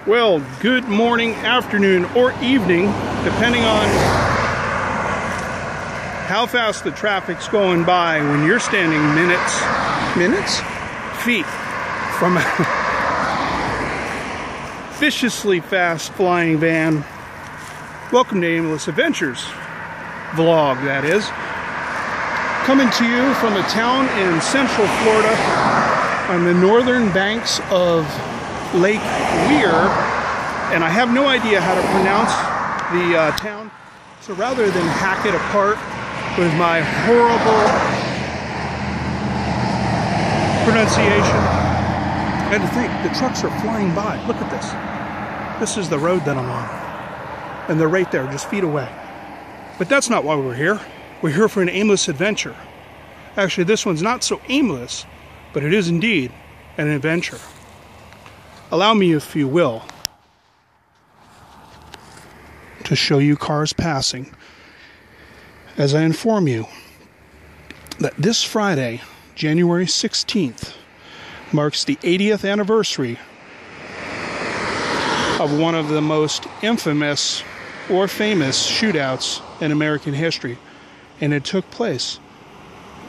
Well, good morning, afternoon, or evening, depending on how fast the traffic's going by when you're standing feet from a viciously fast flying van. Welcome to Aimless Adventures vlog, that is. Coming to you from a town in central Florida on the northern banks of Lake Weir, and I have no idea how to pronounce the town, so rather than hack it apart with my horrible pronunciation, I had to think, the trucks are flying by. Look at this. This is the road that I'm on, and they're right there, just feet away. But that's not why we're here. We're here for an aimless adventure. Actually, this one's not so aimless, but it is indeed an adventure. Allow me, if you will, to show you cars passing as I inform you that this Friday, January 16th, marks the 80th anniversary of one of the most infamous or famous shootouts in American history, and it took place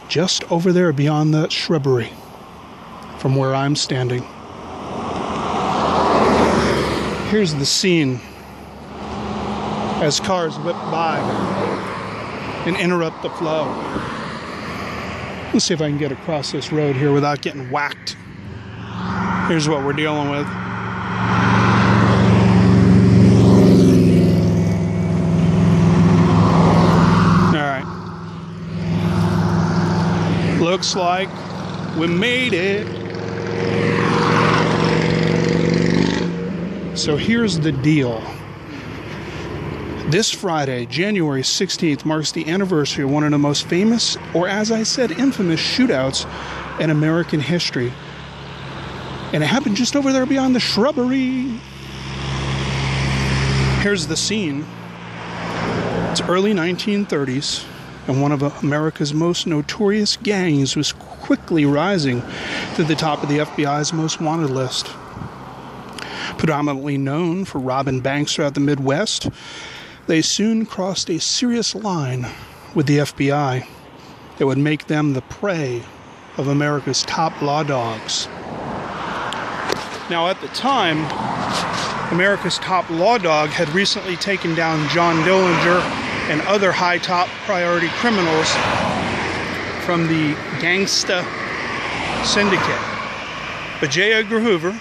just over there beyond the shrubbery from where I'm standing. Here's the scene as cars whip by and interrupt the flow. Let's see if I can get across this road here without getting whacked. Here's what we're dealing with. Alright. Looks like we made it. So here's the deal. This Friday, January 16th, marks the anniversary of one of the most famous, or as I said, infamous shootouts in American history. And it happened just over there beyond the shrubbery. Here's the scene. It's early 1930s, and one of America's most notorious gangs was quickly rising to the top of the FBI's most wanted list. Predominantly known for robbing banks throughout the Midwest, they soon crossed a serious line with the FBI that would make them the prey of America's top law dogs. Now, at the time, America's top law dog had recently taken down John Dillinger and other high top priority criminals from the gangsta syndicate. But J. Edgar Hoover,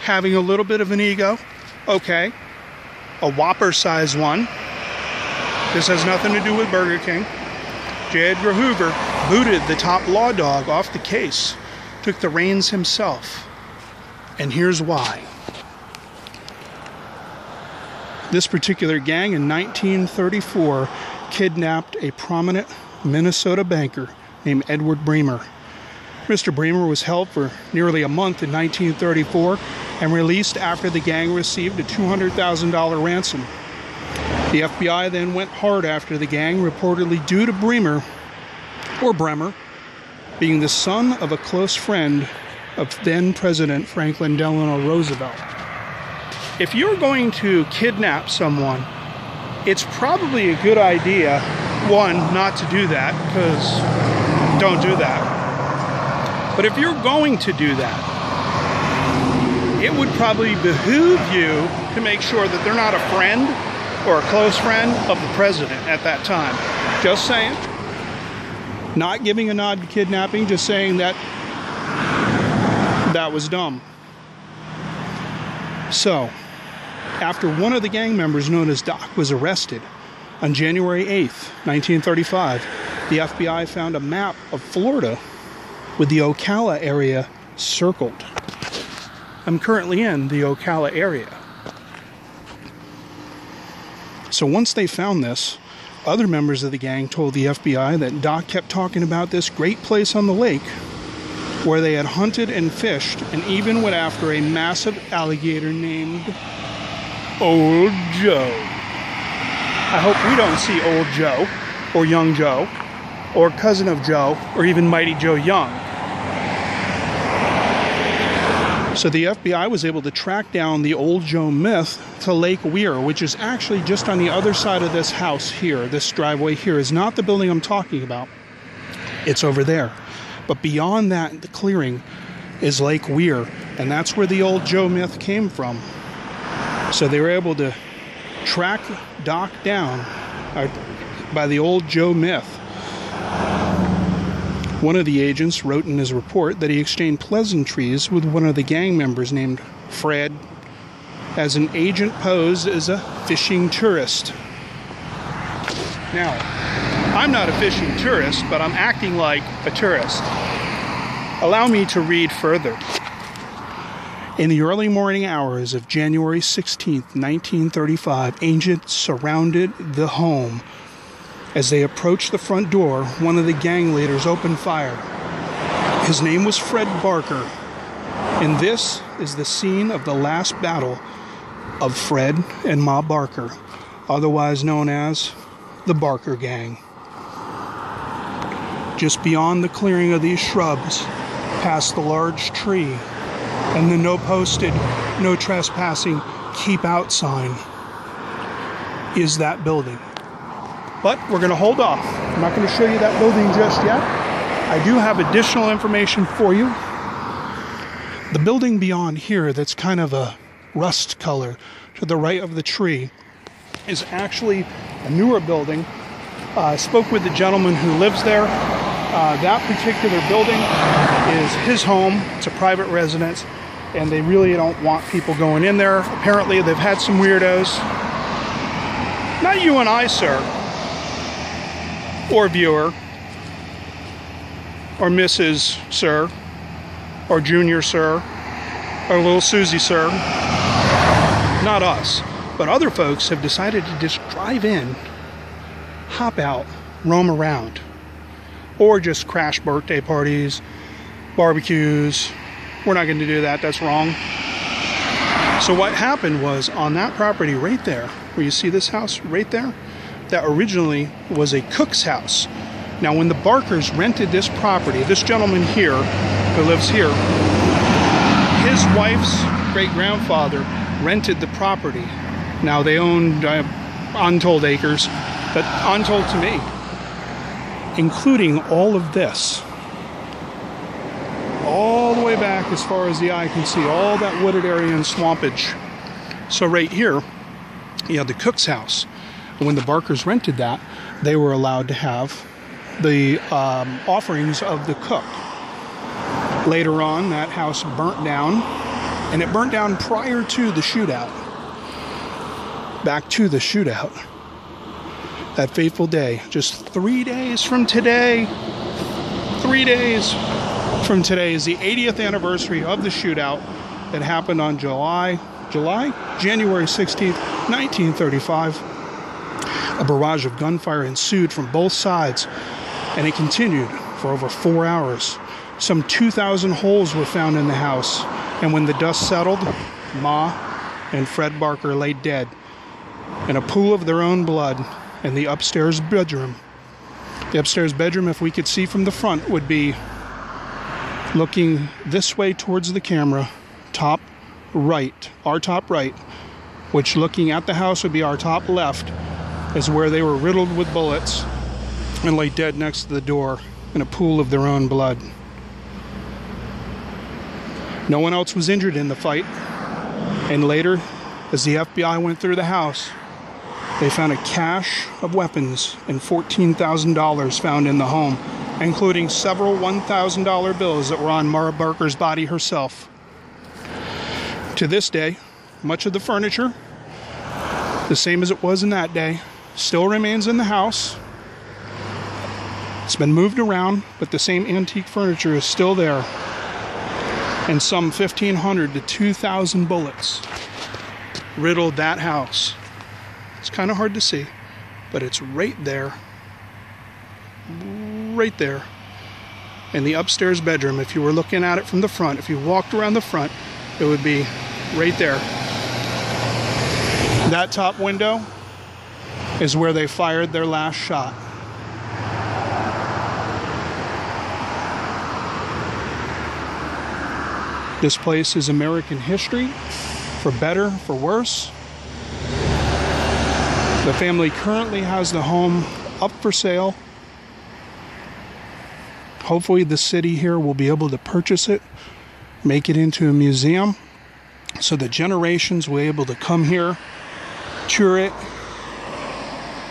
having a little bit of an ego, okay, a Whopper-sized one. This has nothing to do with Burger King. J. Edgar Hoover booted the top law dog off the case, took the reins himself. And here's why. This particular gang in 1934 kidnapped a prominent Minnesota banker named Edward Bremer. Mr. Bremer was held for nearly a month in 1934 and released after the gang received a $200,000 ransom. The FBI then went hard after the gang, reportedly due to Bremer being the son of a close friend of then President Franklin Delano Roosevelt. If you're going to kidnap someone, it's probably a good idea, one, not to do that, because don't do that. But if you're going to do that, it would probably behoove you to make sure that they're not a friend or a close friend of the president at that time. Just saying. Not giving a nod to kidnapping, just saying that that was dumb. So, after one of the gang members known as Doc was arrested on January 8th, 1935, the FBI found a map of Florida with the Ocklawaha area circled. I'm currently in the Ocklawaha area. So once they found this, other members of the gang told the FBI that Doc kept talking about this great place on the lake where they had hunted and fished and even went after a massive alligator named Old Joe. I hope we don't see Old Joe or Young Joe or Cousin of Joe or even Mighty Joe Young. So the FBI was able to track down the old Joe Myth to Lake Weir, which is actually just on the other side of this house here. This driveway here is not the building I'm talking about. It's over there. But beyond that, the clearing is Lake Weir, and that's where the old Joe Myth came from. So they were able to track Doc down by the old Joe Myth. One of the agents wrote in his report that he exchanged pleasantries with one of the gang members named Fred, as an agent posed as a fishing tourist. Now, I'm not a fishing tourist, but I'm acting like a tourist. Allow me to read further. In the early morning hours of January 16th, 1935, agents surrounded the home. As they approached the front door, one of the gang leaders opened fire. His name was Fred Barker, and this is the scene of the last battle of Fred and Ma Barker, otherwise known as the Barker Gang. Just beyond the clearing of these shrubs, past the large tree, and the no-posted, no trespassing, keep out sign, is that building. But we're going to hold off. I'm not going to show you that building just yet. I do have additional information for you. The building beyond here that's kind of a rust color to the right of the tree is actually a newer building. I spoke with the gentleman who lives there. That particular building is his home. It's a private residence, and they really don't want people going in there. Apparently they've had some weirdos. Not you and I, sir, or viewer, or Mrs. Sir, or Junior Sir, or Little Susie Sir. Not us, but other folks have decided to just drive in, hop out, roam around, or just crash birthday parties, barbecues. We're not going to do that. That's wrong. So what happened was, on that property right there, where you see this house right there, that originally was a cook's house. Now, when the Barkers rented this property, this gentleman here, who lives here, his wife's great-grandfather rented the property. Now, they owned untold acres, but untold to me, including all of this. All the way back as far as the eye can see, all that wooded area and swampage. So right here, you have the cook's house. And when the Barkers rented that, they were allowed to have the offerings of the cook. Later on, that house burnt down, and it burnt down prior to the shootout. Back to the shootout. That fateful day, just 3 days from today. 3 days from today is the 80th anniversary of the shootout that happened on January 16th, 1935. A barrage of gunfire ensued from both sides, and it continued for over 4 hours. Some 2,000 holes were found in the house, and when the dust settled, Ma and Fred Barker lay dead in a pool of their own blood in the upstairs bedroom. The upstairs bedroom, if we could see from the front, would be looking this way towards the camera, top right, our top right, which looking at the house would be our top left, is where they were riddled with bullets and lay dead next to the door in a pool of their own blood. No one else was injured in the fight, and later, as the FBI went through the house, they found a cache of weapons and $14,000 found in the home, including several $1,000 bills that were on Mara Barker's body herself. To this day, much of the furniture, the same as it was in that day, still remains in the house. It's been moved around, but the same antique furniture is still there. And some 1,500 to 2,000 bullets riddled that house. It's kind of hard to see, but it's right there. Right there. In the upstairs bedroom, if you were looking at it from the front, if you walked around the front, it would be right there. That top window is where they fired their last shot. This place is American history, for better, for worse. The family currently has the home up for sale. Hopefully the city here will be able to purchase it, make it into a museum, so that generations will be able to come here, tour it.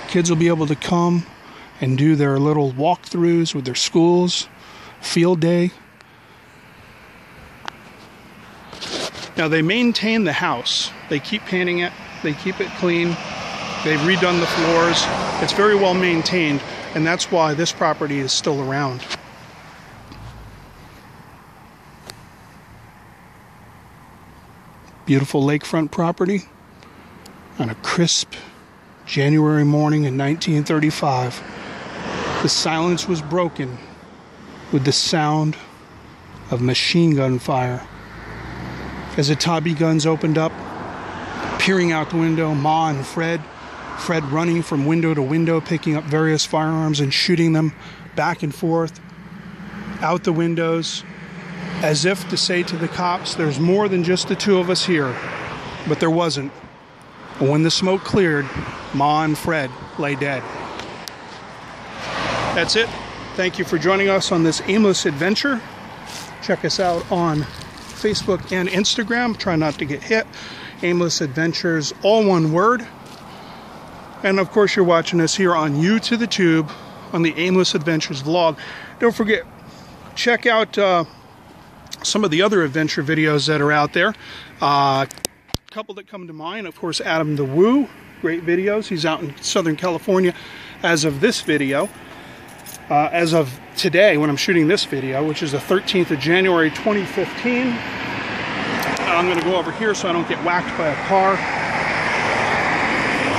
Kids will be able to come and do their little walkthroughs with their schools, field day. Now they maintain the house. They keep painting it, they keep it clean, they've redone the floors. It's very well maintained, and that's why this property is still around. Beautiful lakefront property on a crisp January morning in 1935. The silence was broken with the sound of machine gun fire. As the Tommy guns opened up, peering out the window, Ma and Fred running from window to window, picking up various firearms and shooting them back and forth out the windows, as if to say to the cops, there's more than just the two of us here. But there wasn't. And when the smoke cleared, Ma and Fred lay dead. That's it. Thank you for joining us on this aimless adventure. Check us out on Facebook and Instagram. Try not to get hit. Aimless Adventures, all one word. And of course, you're watching us here on You to the Tube on the Aimless Adventures vlog. Don't forget, check out some of the other adventure videos that are out there. A couple that come to mind, of course, Adam the Woo. Great videos. He's out in Southern California as of this video. As of today, when I'm shooting this video, which is the 13th of January 2015. I'm going to go over here so I don't get whacked by a car.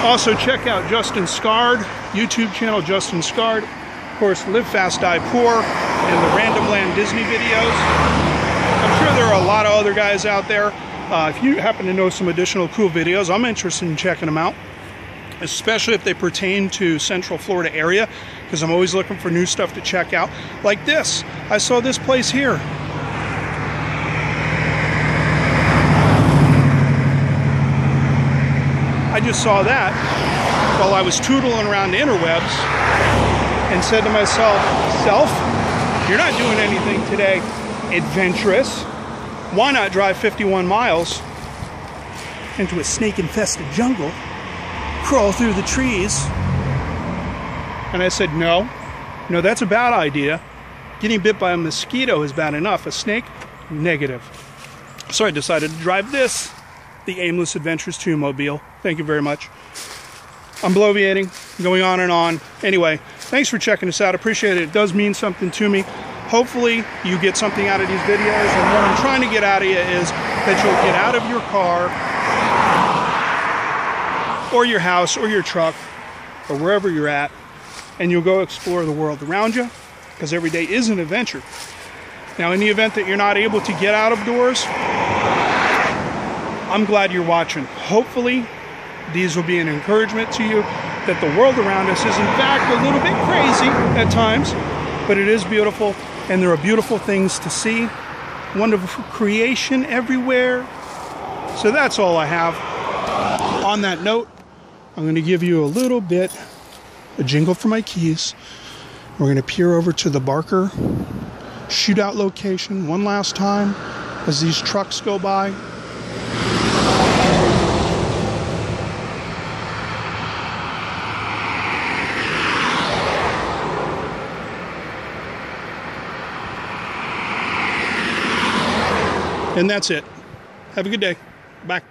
Also, check out Justin Scard, YouTube channel Justin Scard. Of course, Live Fast, Die Poor, and the Random Land Disney videos. I'm sure there are a lot of other guys out there. If you happen to know some additional cool videos, I'm interested in checking them out, especially if they pertain to Central Florida area, because I'm always looking for new stuff to check out. Like this. I saw this place here. I just saw that while I was tootling around the interwebs and said to myself, you're not doing anything today adventurous. Why not drive 51 miles into a snake-infested jungle, crawl through the trees? And I said, no, that's a bad idea. Getting bit by a mosquito is bad enough. A snake, negative. So I decided to drive this, the Aimless Adventures 2 mobile. Thank you very much. I'm bloviating, going on and on. Anyway, thanks for checking us out. Appreciate it. It does mean something to me. Hopefully you get something out of these videos. And what I'm trying to get out of you is that you'll get out of your car or your house or your truck or wherever you're at, and you'll go explore the world around you, because every day is an adventure. Now, in the event that you're not able to get out of doors, I'm glad you're watching. Hopefully, these will be an encouragement to you that the world around us is in fact a little bit crazy at times, but it is beautiful, and there are beautiful things to see. Wonderful creation everywhere. So that's all I have. On that note, I'm going to give you a little bit, a jingle for my keys. We're going to peer over to the Barker Shootout location one last time as these trucks go by. And that's it. Have a good day. Bye.